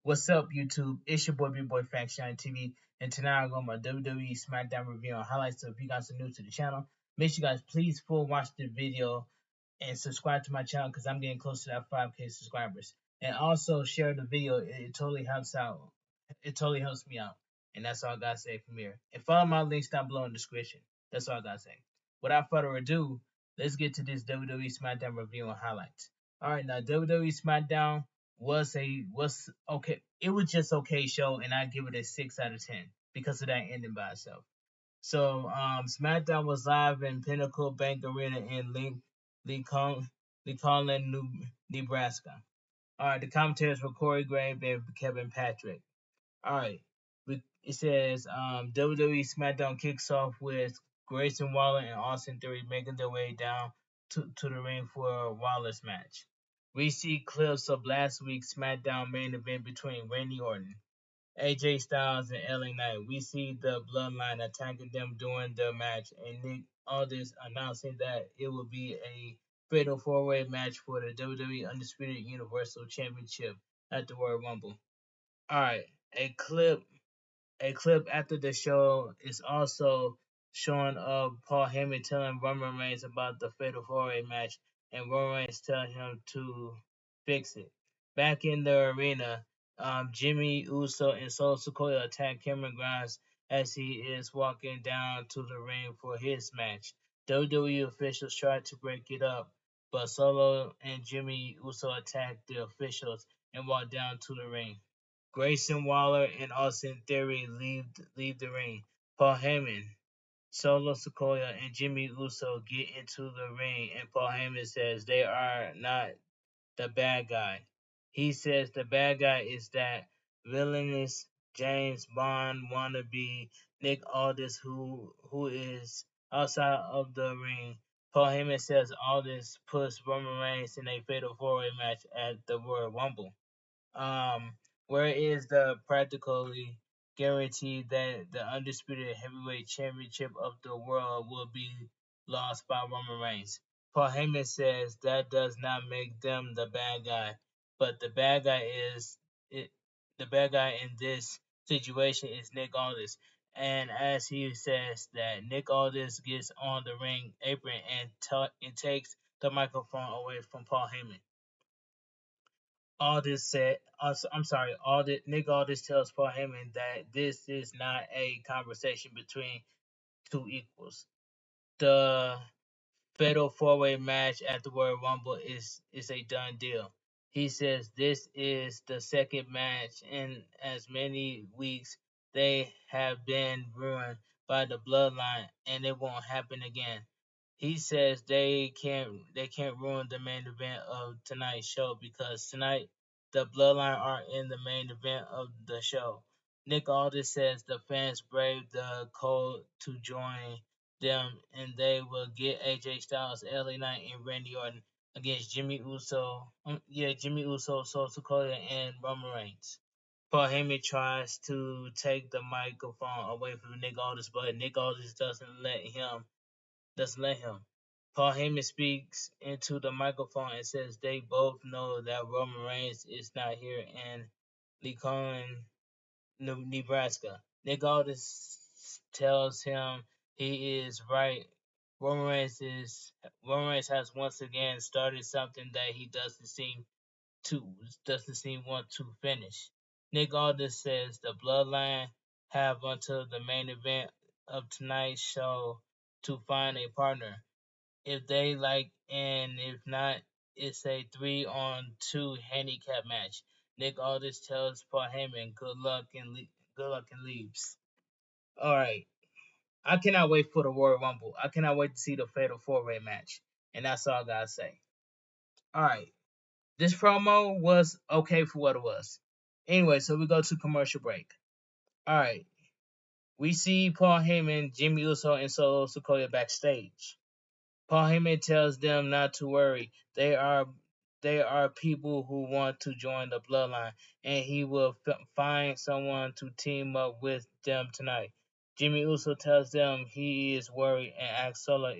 What's up, YouTube? It's your boy Bigboyfactsjonnytv, and tonight I'm going my WWE Smackdown review and highlights. So if you guys are new to the channel, make sure you guys please full watch the video and subscribe to my channel because I'm getting close to that 5K subscribers. And also share the video. It totally helps out. It totally helps me out. And that's all I gotta say from here. And follow my links down below in the description. That's all I gotta say. Without further ado, let's get to this WWE Smackdown review and highlights. Alright, now WWE Smackdown was okay. It was just okay show, and I give it a 6 out of 10 because of that ending by itself. So SmackDown was live in Pinnacle Bank Arena in Lincoln, Nebraska. All right, the commentators were Corey Graves and Kevin Patrick. All right, it says WWE SmackDown kicks off with Grayson Waller and Austin Theory making their way down to the ring for a Wallace match. We see clips of last week's SmackDown main event between Randy Orton, AJ Styles, and LA Knight. We see the Bloodline attacking them during the match, and Nick Aldis announcing that it will be a fatal four-way match for the WWE Undisputed Universal Championship at the Royal Rumble. All right, a clip after the show is also showing of Paul Heyman telling Roman Reigns about the Fatal 4-Way match, and Roman Reigns telling him to fix it. Back in the arena, Jimmy Uso and Solo Sikoa attack Cameron Grimes as he is walking down to the ring for his match. WWE officials tried to break it up, but Solo and Jimmy Uso attacked the officials and walked down to the ring. Grayson Waller and Austin Theory leave the ring. Paul Heyman, Solo Sikoa, and Jimmy Uso get into the ring, and Paul Heyman says they are not the bad guy. He says the bad guy is that villainous James Bond wannabe Nick Aldis who is outside of the ring. Paul Heyman says Aldis puts Roman Reigns in a fatal four-way match at the Royal Rumble. Um, where is the practically guaranteed that the undisputed heavyweight championship of the world will be lost by Roman Reigns? Paul Heyman says that does not make them the bad guy, but the bad guy is it. The bad guy in this situation is Nick Aldis, and as he says that Nick Aldis gets on the ring apron and takes the microphone away from Paul Heyman. Aldis said, I'm sorry, Nick Aldis tells Paul Heyman that this is not a conversation between two equals. The fatal four-way match at the Royal Rumble is a done deal. He says this is the second match in as many weeks they have been ruined by the Bloodline, and it won't happen again. He says they can't ruin the main event of tonight's show because tonight the Bloodline are in the main event of the show. Nick Aldis says the fans brave the cold to join them, and they will get AJ Styles, LA Knight, and Randy Orton against Jimmy Uso, Solo Sikoa, and Roman Reigns. Paul Heyman tries to take the microphone away from Nick Aldis, but Nick Aldis doesn't let him. Paul Heyman speaks into the microphone and says they both know that Roman Reigns is not here in Lincoln, Nebraska. Nick Aldis tells him he is right. Roman Reigns has once again started something that he doesn't seem want to finish. Nick Aldis says the Bloodline have until the main event of tonight's show to find a partner. If they like, and if not, it's a 3-on-2 handicap match. Nick Aldis tells Paul Heyman good luck and leaves. All right. I cannot wait for the Royal Rumble. I cannot wait to see the Fatal 4-Way match. And that's all I gotta say. Alright. This promo was okay for what it was. Anyway, so we go to commercial break. Alright. We see Paul Heyman, Jimmy Uso, and Solo Sikoa backstage. Paul Heyman tells them not to worry. They are people who want to join the Bloodline, and he will find someone to team up with them tonight. Jimmy Uso tells them he is worried and asks Solo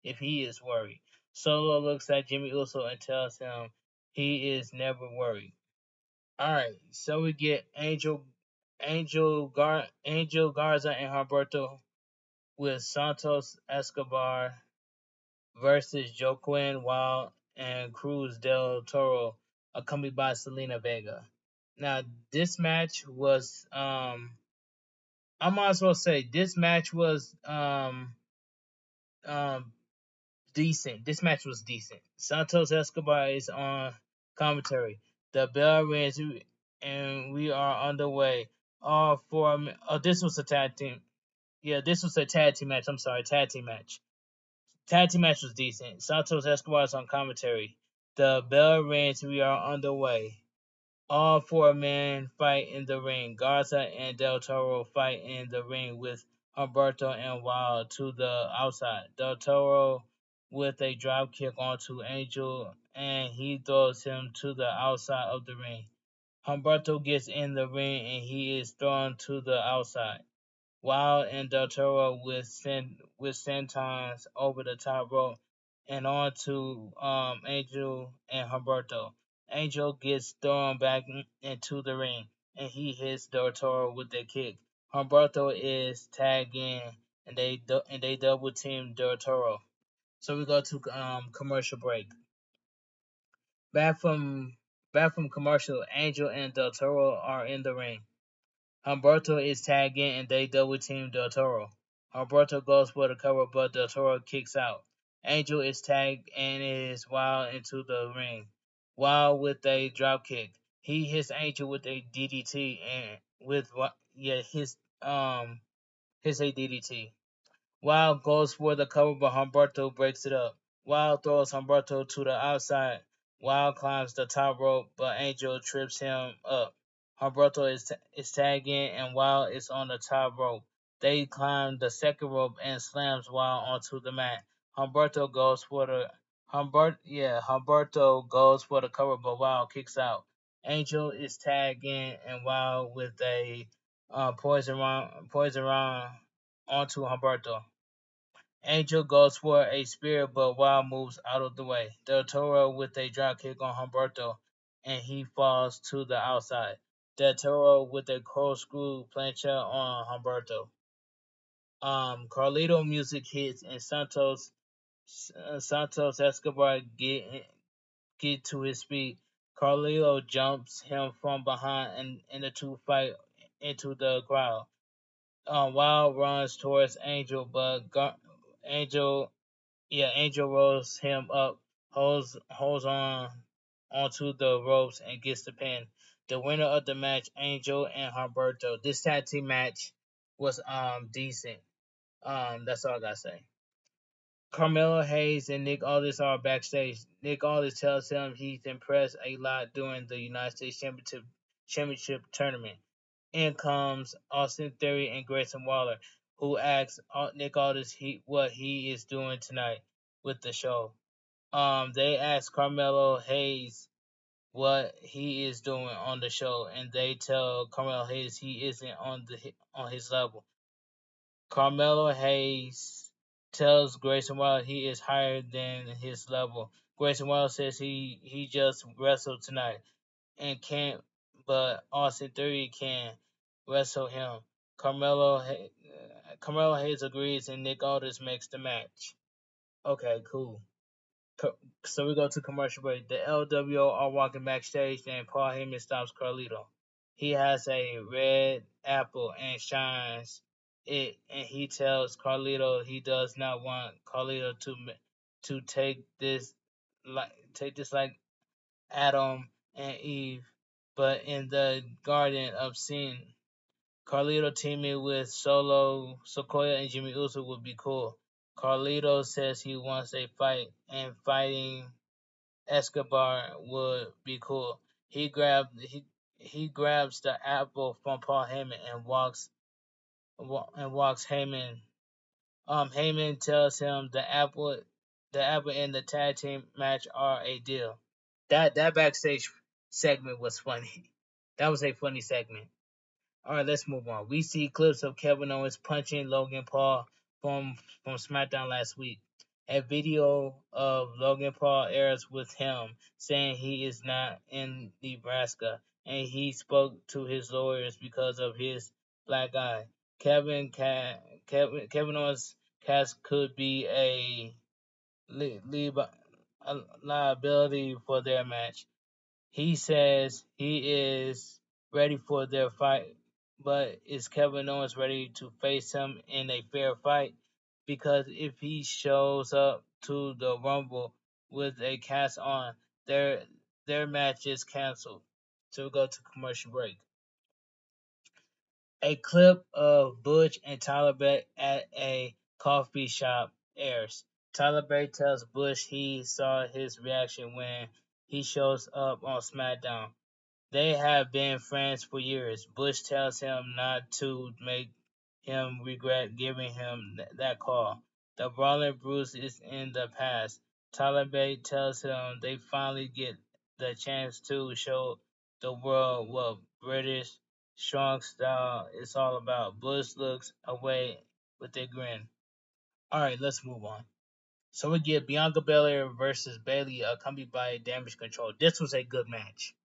if he is worried. Solo looks at Jimmy Uso and tells him he is never worried. All right, so we get Angel Garza and Humberto with Santos Escobar versus Joaquin Wild and Cruz del Toro, accompanied by Selena Vega. Now, this match was, I might as well say, this match was um, decent. This match was decent. Santos Escobar is on commentary. The bell rings and we are underway. All four. Oh, this was a tag team. Yeah, this was a tag team match. I'm sorry, tag team match. Tag team match was decent. Santos Escobar is on commentary. The bell rings. We are underway. All four men fight in the ring. Garza and Del Toro fight in the ring with Humberto and Wild to the outside. Del Toro with a drop kick onto Angel and he throws him to the outside of the ring. Humberto gets in the ring and he is thrown to the outside. Wild and Del Toro with sentons over the top rope and on to Angel and Humberto. Angel gets thrown back into the ring and he hits Del Toro with a kick. Humberto is tagged in and they double team Del Toro. So we go to commercial break. Back from back from commercial, Angel and Del Toro are in the ring. Humberto is tagged in and they double team Del Toro. Humberto goes for the cover, but Del Toro kicks out. Angel is tagged and is Wild into the ring. Wild with a drop kick. He hits Angel with a DDT and his a DDT. Wild goes for the cover, but Humberto breaks it up. Wild throws Humberto to the outside. Wild climbs the top rope, but Angel trips him up. Humberto is tagging, and Wild is on the top rope. They climb the second rope and slams Wild onto the mat. Humberto goes for the cover, but Wild kicks out. Angel is tagging, and Wild with a poison round onto Humberto. Angel goes for a spear, but Wild moves out of the way. Del Toro with a drop kick on Humberto, and he falls to the outside. Del Toro with a corkscrew plancha on Humberto. Carlito music hits, and Santos Escobar get to his feet. Carlito jumps him from behind, and the two fight into the crowd. Wild runs towards Angel, but Angel Angel rolls him up, holds on onto the ropes and gets the pin. The winner of the match, Angel and Humberto. This tag team match was decent. That's all I gotta say. Carmelo Hayes and Nick Aldis are backstage. Nick Aldis tells him he's impressed a lot during the United States Championship tournament. In comes Austin Theory and Grayson Waller, who asks Nick Aldis what he is doing tonight with the show. They ask Carmelo Hayes what he is doing on the show, and they tell Carmelo Hayes he isn't on his level. Carmelo Hayes tells Grayson Waller he is higher than his level. Grayson Waller says he just wrestled tonight and can't, but Austin Theory can wrestle him. Carmelo Hayes agrees, and Nick Aldis makes the match. Okay, cool. So we go to commercial break. The LWO are walking backstage, and Paul Heyman stops Carlito. He has a red apple and shines it, and he tells Carlito he does not want Carlito to take this like Adam and Eve, but in the Garden of Sin. Carlito teaming with Solo Sequoia and Jimmy Uso would be cool. Carlito says he wants a fight, and fighting Escobar would be cool. He grabs the apple from Paul Heyman and walks Heyman. Heyman tells him the apple and the tag team match are a deal. That backstage segment was funny. That was a funny segment. All right, let's move on. We see clips of Kevin Owens punching Logan Paul from SmackDown last week. A video of Logan Paul airs with him saying he is not in Nebraska. and he spoke to his lawyers because of his black eye. Kevin Owens' cast could be a liability for their match. He says he is ready for their fight, but is Kevin Owens ready to face him in a fair fight? Because if he shows up to the Rumble with a cast on, their match is canceled. So we go to commercial break. A clip of Butch and Tyler Bate at a coffee shop airs. Tyler Bate tells Butch he saw his reaction when he shows up on SmackDown. They have been friends for years. Bush tells him not to make him regret giving him that call. The brawling Bruce is in the past. Tyler Bate tells him they finally get the chance to show the world what British strong style is all about. Bush looks away with a grin. Alright, let's move on. So we get Bianca Belair versus Bayley, accompanied by Damage Control. This was a good match.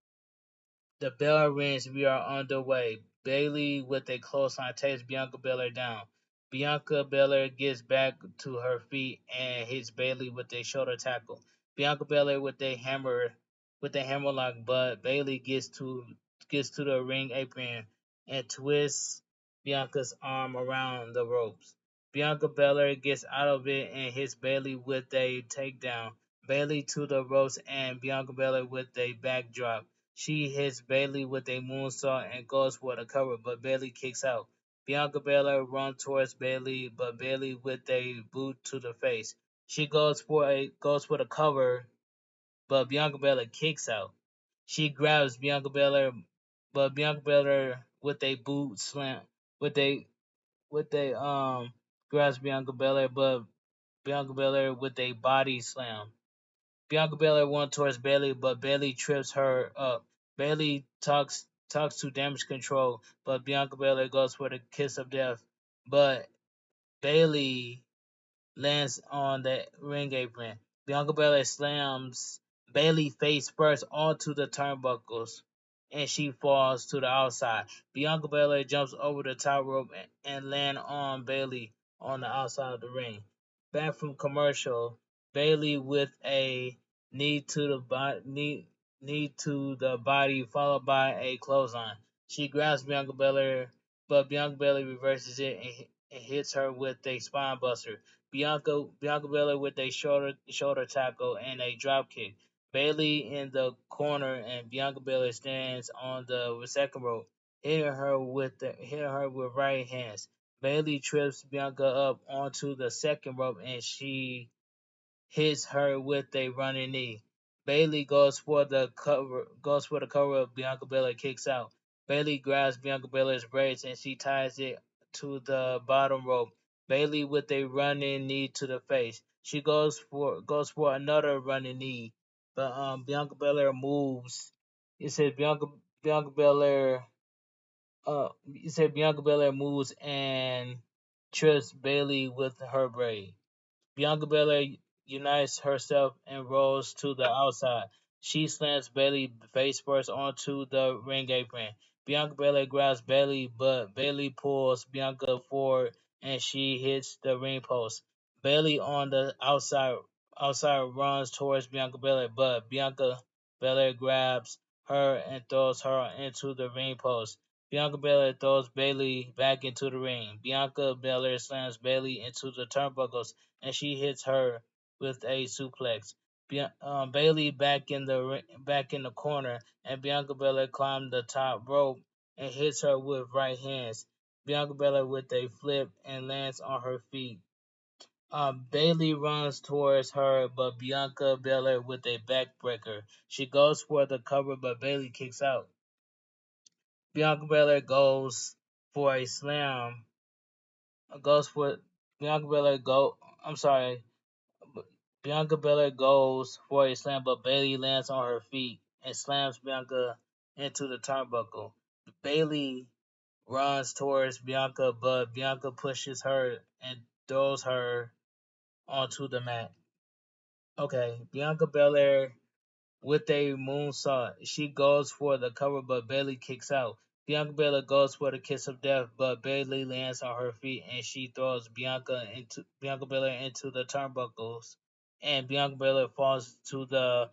The bell rings. We are underway. Bayley with a clothesline takes Bianca Belair down. Bianca Belair gets back to her feet and hits Bayley with a shoulder tackle. Bianca Belair with a hammerlock, but Bayley gets to the ring apron and twists Bianca's arm around the ropes. Bianca Belair gets out of it and hits Bayley with a takedown. Bayley to the ropes and Bianca Belair with a backdrop. She hits Bayley with a moonsault and goes for the cover, but Bayley kicks out. Bianca Belair runs towards Bayley, but Bayley with a boot to the face. She goes for the cover, but Bianca Belair kicks out. She grabs Bianca Belair, but Bianca Belair with a boot slam with a grabs Bianca Belair, but Bianca Belair with a body slam. Bianca Belair won towards Bayley, but Bayley trips her up. Bayley talks to Damage Control, but Bianca Belair goes for the kiss of death. But Bayley lands on the ring apron. Bianca Belair slams Bayley face first onto the turnbuckles, and she falls to the outside. Bianca Belair jumps over the top rope and lands on Bayley on the outside of the ring. Back from commercial, Bayley with a knee to the body, followed by a clothesline. She grabs Bianca Belair, but Bianca Belair reverses it and hits her with a spine buster. Bianca Belair with a shoulder tackle and a drop kick. Bayley in the corner and Bianca Belair stands on the second rope, hitting her with right hands. Bayley trips Bianca up onto the second rope and she hits her with a running knee. Bayley goes for the cover. Bianca Belair kicks out. Bayley grabs Bianca Belair's braids and she ties it to the bottom rope. Bayley with a running knee to the face. She goes for another running knee, but Bianca Belair moves. It says Bianca Belair Bianca Belair moves and trips Bayley with her braid. Bianca Belair unites herself and rolls to the outside. She slams Bayley face first onto the ring apron. Bianca Belair grabs Bayley, but Bayley pulls Bianca forward and she hits the ring post. Bayley on the outside runs towards Bianca Belair, but Bianca Belair grabs her and throws her into the ring post. Bianca Belair throws Bayley back into the ring. Bianca Belair slams Bayley into the turnbuckles and she hits her with a suplex. Bayley back in the corner, and Bianca Belair climbs the top rope and hits her with right hands. Bianca Belair with a flip and lands on her feet. Bayley runs towards her, but Bianca Belair with a backbreaker. She goes for the cover, but Bayley kicks out. Bianca Belair goes for a slam. Goes for Bianca Belair go. I'm sorry. Bianca Belair goes for a slam, but Bayley lands on her feet and slams Bianca into the turnbuckle. Bayley runs towards Bianca, but Bianca pushes her and throws her onto the mat. Okay, Bianca Belair with a moonsault. She goes for the cover, but Bailey kicks out. Bianca Belair goes for the kiss of death, but Bailey lands on her feet and she throws Bianca Belair into the turnbuckles, and Bianca Belair falls to the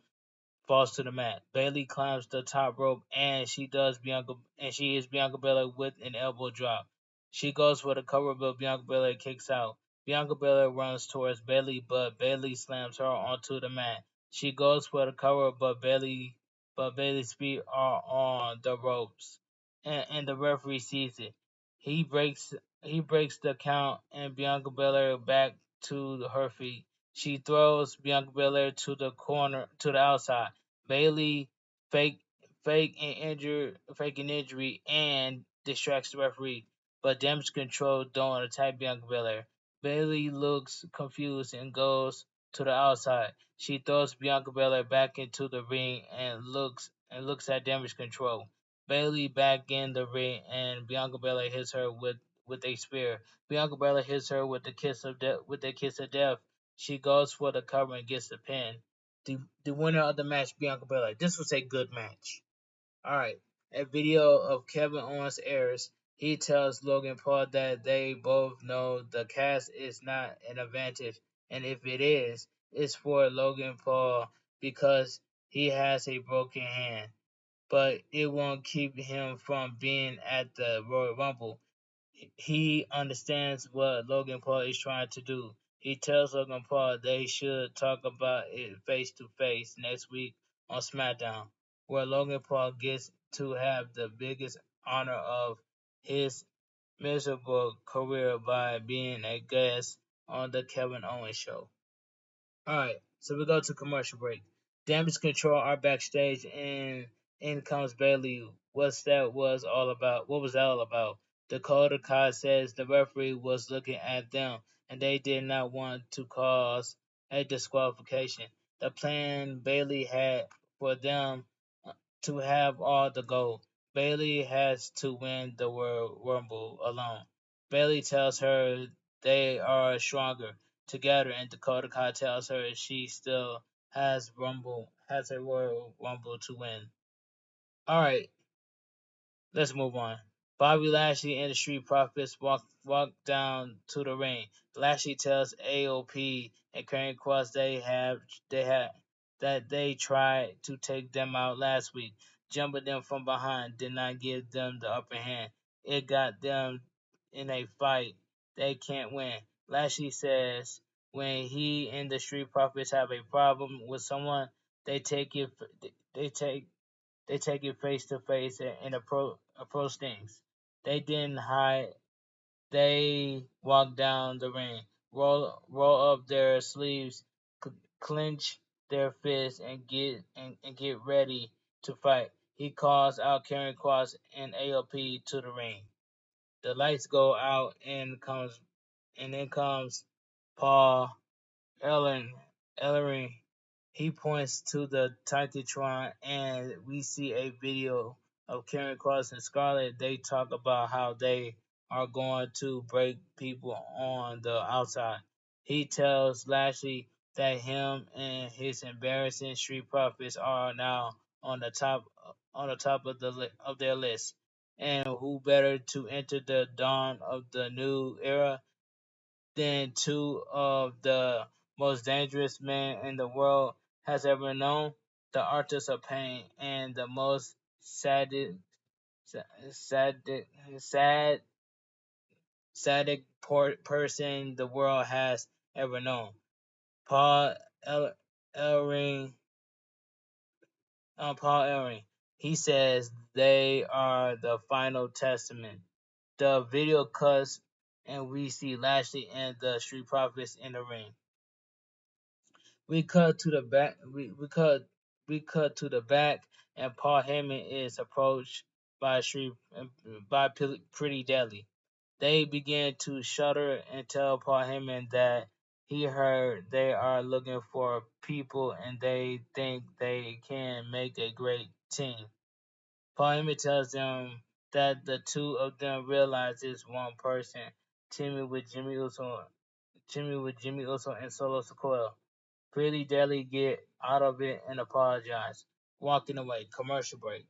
mat. Bailey climbs the top rope and she hits Bianca Belair with an elbow drop. She goes for the cover, but Bianca Belair kicks out. Bianca Belair runs towards Bailey, but Bailey slams her onto the mat. She goes for the cover, but Bailey's feet are on the ropes, and the referee sees it. He breaks the count, and Bianca Belair back to her feet. She throws Bianca Belair to the outside. Bailey fake fake an injury and distracts the referee, but damage control don't attack Bianca Belair. Bailey looks confused and goes to the outside. She throws Bianca Belair back into the ring and looks at damage control. Bailey back in the ring and Bianca Belair hits her with a spear. Bianca Belair hits her with the kiss of death. She goes for the cover and gets the pin. The winner of the match, Bianca Belair. This was a good match. All right. A video of Kevin Owens airs. He tells Logan Paul that they both know the cast is not an advantage, and if it is, it's for Logan Paul because he has a broken hand. But it won't keep him from being at the Royal Rumble. He understands what Logan Paul is trying to do. He tells Logan Paul they should talk about it face to face next week on SmackDown, where Logan Paul gets to have the biggest honor of his miserable career by being a guest on the Kevin Owens show. Alright, so we go to commercial break. Damage Control are backstage and in comes Bailey. What was that all about? Dakota Kai says the referee was looking at them and they did not want to cause a disqualification. The plan Bailey had for them to have all the gold. Bailey has to win the World Rumble alone. Bailey tells her they are stronger together, and Dakota Kai tells her she still has a Royal Rumble to win. All right, let's move on. Bobby Lashley and the Street Profits walk down to the ring. Lashley tells AOP and Karrion Kross they have that they tried to take them out last week. Jumping them from behind did not give them the upper hand. It got them in a fight they can't win. Lashley says when he and the Street Profits have a problem with someone, they take it they take they take it face to face and approach things. They didn't hide. They walk down the ring, roll up their sleeves, clench their fists, and get ready to fight. He calls out Karrion Kross and AOP to the ring. The lights go out and then comes Paul Ellering. He points to the Titantron, and we see a video of Karrion Kross and Scarlett. They talk about how they are going to break people on the outside. He tells Lashley that him and his embarrassing Street Profits are now on the top of their list. And who better to enter the dawn of the new era than two of the most dangerous men in the world has ever known, the artist of pain and the most sadic, sad, person the world has ever known. Paul Ellering, Paul Ellering. He says they are the final testament. The video cuts and we see Lashley and the Street Profits in the ring. We cut to the back. We cut to the back, and Paul Heyman is approached by Pretty Deadly. They begin to shudder and tell Paul Heyman that he heard they are looking for people and they think they can make a great team. Paul Heyman tells them that the two of them realize it's one person, teaming with Jimmy Uso and Solo Sikoa. Pretty Daily get out of it and apologize. Walking away. Commercial break.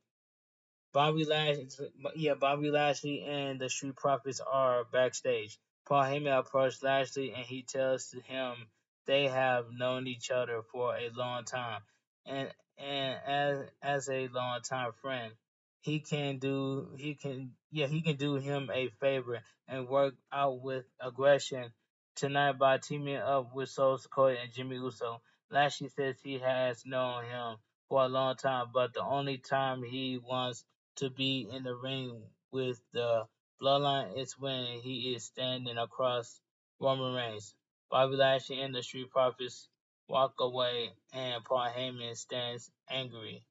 Bobby Lashley and the Street Profits are backstage. Paul Heyman approaches Lashley and he tells him they have known each other for a long time, and as a long time friend, he can do him a favor and work out with aggression tonight by teaming up with Soul Sikoa and Jimmy Uso. Lashley says he has known him for a long time, but the only time he wants to be in the ring with the Bloodline is when he is standing across Roman Reigns. Bobby Lashley and the Street Profits walk away, and Paul Heyman stands angry.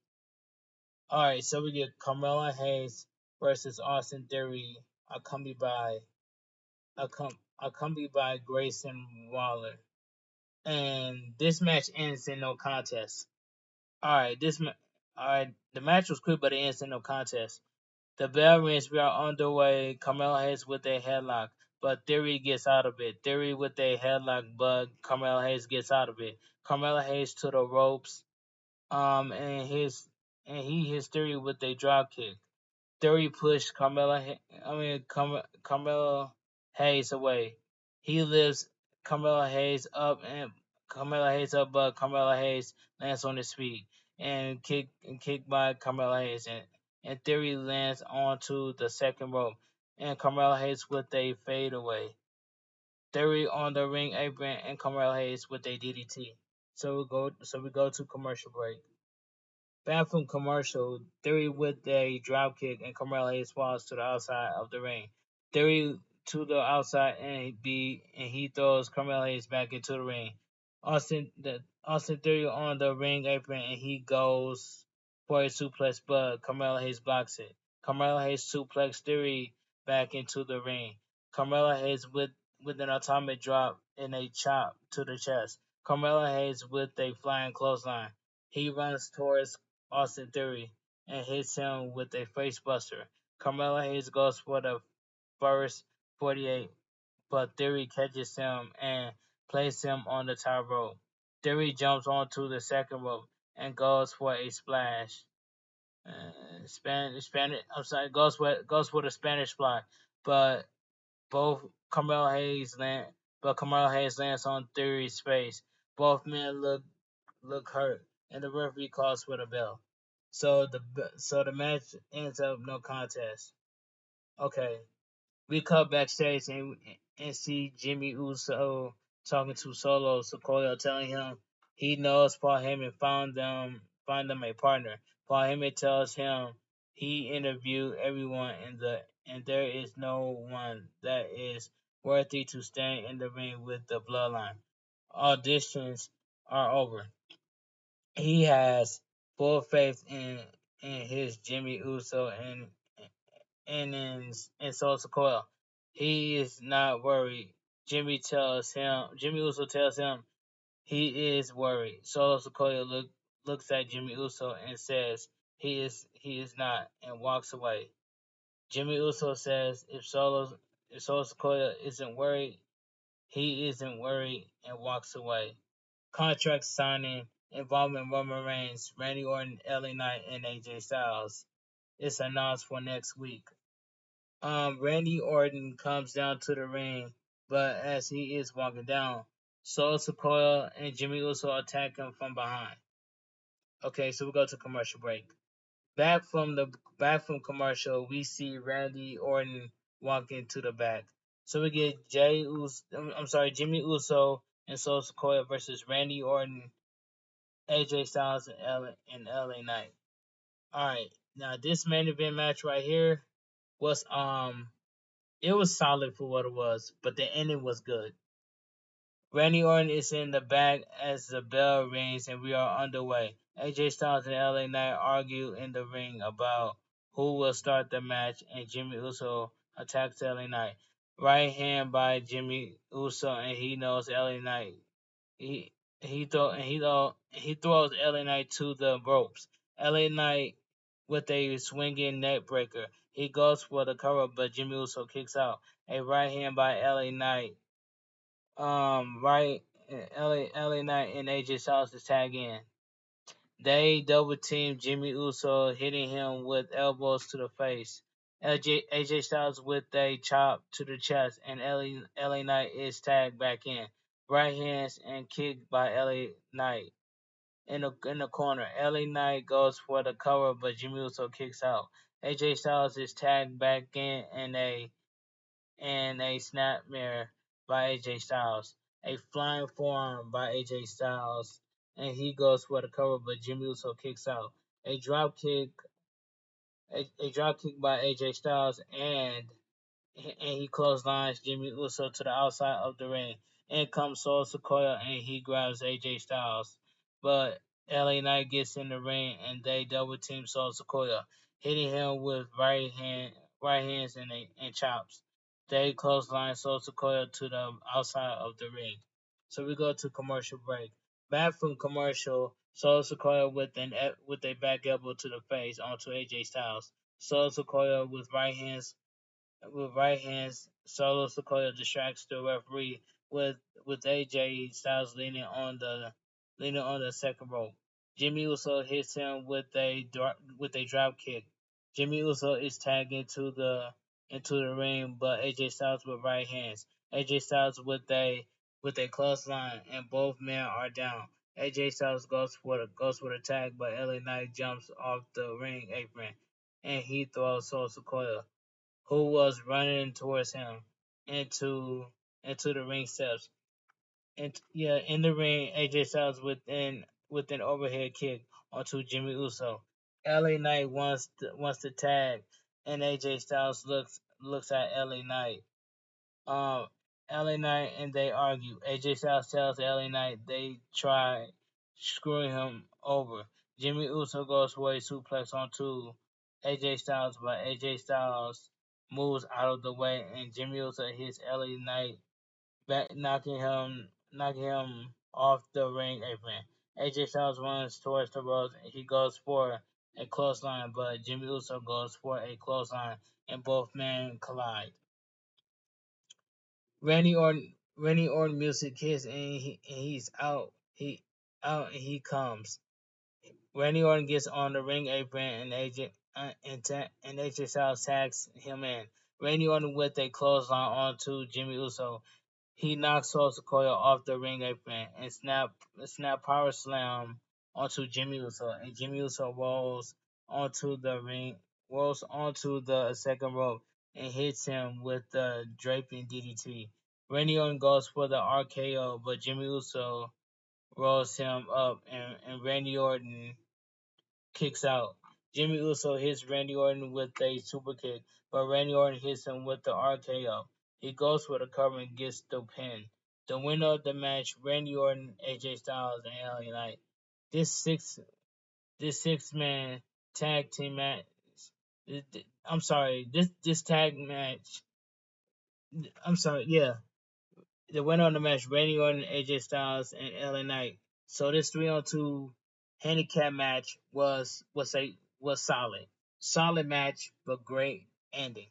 Alright, so we get Carmelo Hayes versus Austin Theory, accompanied by accompanied by Grayson Waller. And this match ends in no contest. Alright, the match was quick, but it ends in no contest. The bell rings. We are underway. Carmelo Hayes with a headlock, but Theory gets out of it. Theory with a headlock, but Carmelo Hayes gets out of it. Carmelo Hayes to the ropes. And he hits Theory with a drop kick. Theory pushed Carmelo Hayes away. He lifts Carmelo Hayes up, but Carmelo Hayes lands on his feet and kicked by Carmelo Hayes, and Theory lands onto the second rope, and Carmelo Hayes with a fadeaway. Theory on the ring apron and Carmelo Hayes with a DDT. So we go to commercial break. Bathroom commercial. Theory with a drop kick and Carmelo Hayes falls to the outside of the ring. Theory to the outside and he throws Carmelo Hayes back into the ring. Austin Theory on the ring apron and he goes for a suplex, but Carmelo Hayes blocks it. Carmelo Hayes suplex Theory back into the ring. Carmelo Hayes with an atomic drop and a chop to the chest. Carmelo Hayes with a flying clothesline. He runs towards Austin Theory and hits him with a facebuster. Carmelo Hayes goes for the first 48, but Theory catches him and places him on the top rope. Theory jumps onto the second rope and goes for a splash. Goes for the Spanish fly, but both Carmelo Hayes lands on Theory's face. Both men look hurt, and the referee calls for the bell. So the match ends up no contest. Okay, we cut backstage and see Jimmy Uso talking to Solo Sikoa, telling him he knows Paul Heyman find them a partner. Paul Heyman tells him he interviewed everyone and there is no one that is worthy to stand in the ring with the Bloodline. Auditions are over. He has full faith in his Jimmy Uso and Solo Sikoa. He is not worried. Jimmy Uso tells him he is worried. Solo Sikoa looks at Jimmy Uso and says he is not and walks away. Jimmy Uso says if Solo Sikoa isn't worried, he isn't worried and walks away. Contract signing involving Roman Reigns, Randy Orton, LA Knight, and AJ Styles. It's announced for next week. Randy Orton comes down to the ring, but as he is walking down, Solo Sikoa and Jimmy Uso attack him from behind. Okay, so we go to commercial break. Back from commercial, we see Randy Orton walking to the back. So we get Jimmy Uso and Solo Sikoa versus Randy Orton, AJ Styles, and LA Knight. All right, now this main event match right here was it was solid for what it was, but the ending was good. Randy Orton is in the back as the bell rings and we are underway. AJ Styles and LA Knight argue in the ring about who will start the match, and Jimmy Uso attacks LA Knight. Right hand by Jimmy Uso, and he knows LA Knight. He throws LA Knight to the ropes. LA Knight with a swinging neck breaker. He goes for the cover, but Jimmy Uso kicks out. A right hand by LA Knight. Right LA Knight and AJ Styles to tag in. They double team Jimmy Uso, hitting him with elbows to the face. AJ Styles with a chop to the chest, and LA Knight is tagged back in. Right hands and kick by LA Knight in the corner. LA Knight goes for the cover, but Jimmy Uso kicks out. AJ Styles is tagged back in a snapmare by AJ Styles. A flying forearm by AJ Styles, and he goes for the cover, but Jimmy Uso kicks out. A drop kick, a drop kick by AJ Styles, and he clotheslines Jimmy Uso to the outside of the ring. In comes Solo Sikoa and he grabs AJ Styles. But LA Knight gets in the ring and they double team Solo Sikoa, hitting him with right hands and chops. They clothesline Solo Sikoa to the outside of the ring. So we go to commercial break. Back from commercial, Solo Sikoa with a back elbow to the face onto AJ Styles. Solo Sikoa with right hands, Solo Sikoa distracts the referee with AJ Styles leaning on the second rope. Jimmy Uso hits him with a drop kick. Jimmy Uso is tagged into the ring, but AJ Styles with right hands. AJ Styles with a clothesline, and both men are down. AJ Styles goes for the tag, but LA Knight jumps off the ring apron and he throws Solo Sikoa, who was running towards him, into the ring steps. And yeah, in the ring, AJ Styles with an overhead kick onto Jimmy Uso. LA Knight wants to tag, and AJ Styles looks at LA Knight. Um, LA Knight and they argue. AJ Styles tells LA Knight they try screwing him over. Jimmy Uso goes for a suplex onto AJ Styles, but AJ Styles moves out of the way, and Jimmy Uso hits LA Knight back, knocking him off the ring apron. AJ Styles runs towards the ropes. He goes for a clothesline, but Jimmy Uso goes for a clothesline, and both men collide. Randy Orton music hits and he's out. And he comes. Randy Orton gets on the ring apron and AJ Styles tags him in. Randy Orton with a clothesline onto Jimmy Uso. He knocks Solo Sikoa off the ring apron and snap power slam onto Jimmy Uso, and Jimmy Uso rolls onto the second rope and hits him with the draping DDT. Randy Orton goes for the RKO, but Jimmy Uso rolls him up, and Randy Orton kicks out. Jimmy Uso hits Randy Orton with a super kick, but Randy Orton hits him with the RKO. He goes for the cover and gets the pin. The winner of the match, Randy Orton, AJ Styles, and LA Knight. This six man tag team match. I'm sorry. This tag match. I'm sorry. Yeah, the winner of the match, Randy Orton, AJ Styles, and LA Knight. So this 3-on-2 handicap match was solid match, but great ending.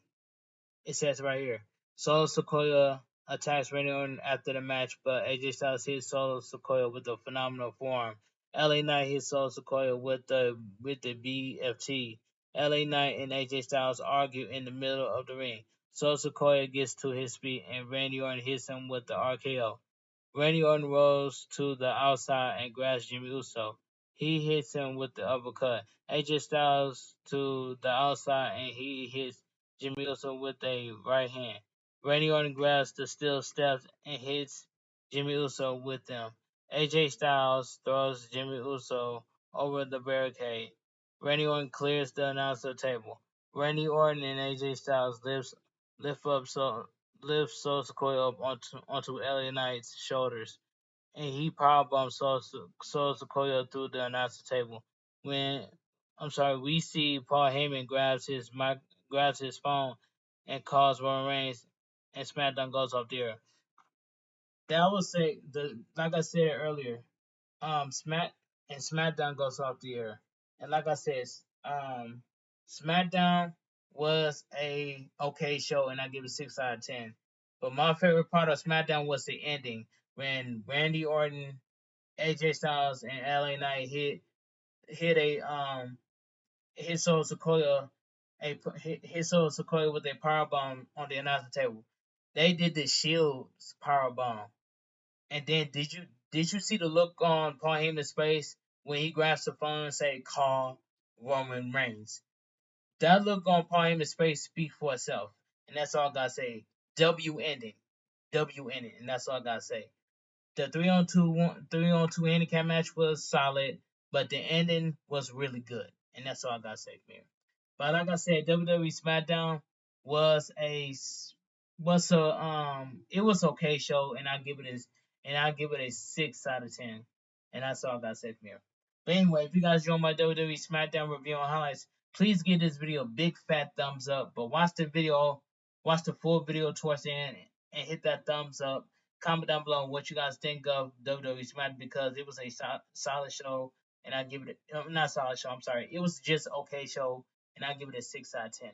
It says right here, Solo Sikoa attacks Randy Orton after the match, but AJ Styles hits Solo Sikoa with a phenomenal form. LA Knight hits Solo Sikoa with the BFT. LA Knight and AJ Styles argue in the middle of the ring. Solo Sikoa gets to his feet and Randy Orton hits him with the RKO. Randy Orton rolls to the outside and grabs Jimmy Uso. He hits him with the uppercut. AJ Styles to the outside and he hits Jimmy Uso with a right hand. Randy Orton grabs the steel steps and hits Jimmy Uso with them. AJ Styles throws Jimmy Uso over the barricade. Randy Orton clears the announcer table. Randy Orton and AJ Styles lifts Solo Sikoa up onto LA Knight's shoulders, and he powerbombs Solo Sikoa through the announcer table. We see Paul Heyman grabs his phone and calls Roman Reigns, and SmackDown goes off the air. That would say like I said earlier, SmackDown goes off the air, and like I said, SmackDown was a okay show, and I give it 6 out of 10. But my favorite part of SmackDown was the ending. when Randy Orton, AJ Styles, and LA Knight hit a hit Solo Sequoia hit Solo Sequoia with a power bomb on the announcer table. They did the Shield's power bomb. And then did you see the look on Paul Heyman's face when he grabs the phone and say call Roman Reigns? That look on Paul Heyman's face speaks for itself. And that's all I gotta say. W ending. W ending. And that's all I gotta say. The 3-on-2 handicap match was solid, but the ending was really good. And that's all I gotta say from here. But like I said, WWE Smackdown was a it was okay show, and I give it a 6 out of 10, and that's all I gotta say from here. But anyway, if you guys enjoyed my WWE Smackdown review and highlights, please give this video a big fat thumbs up. But watch the full video towards the end, and hit that thumbs up. Comment down below what you guys think of WWE Smackdown, because it was a solid show, and I give it not solid show. I'm sorry, it was just okay show, and I give it a 6 out of 10.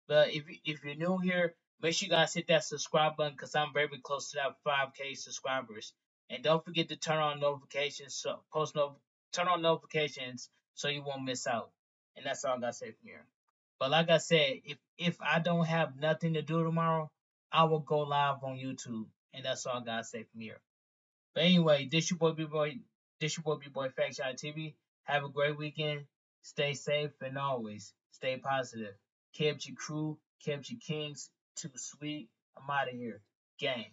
But if you're new here, make sure you guys hit that subscribe button, because I'm very close to that 5K subscribers. And don't forget to turn on notifications, turn on notifications so you won't miss out. And that's all I gotta say from here. But like I said, if I don't have nothing to do tomorrow, I will go live on YouTube, and that's all I gotta say from here. But anyway, this your boy Bigboyfactsjonnytv. Have a great weekend. Stay safe and always stay positive. Keep your crew, keep your kings. Too sweet. I'm out of here. Gang.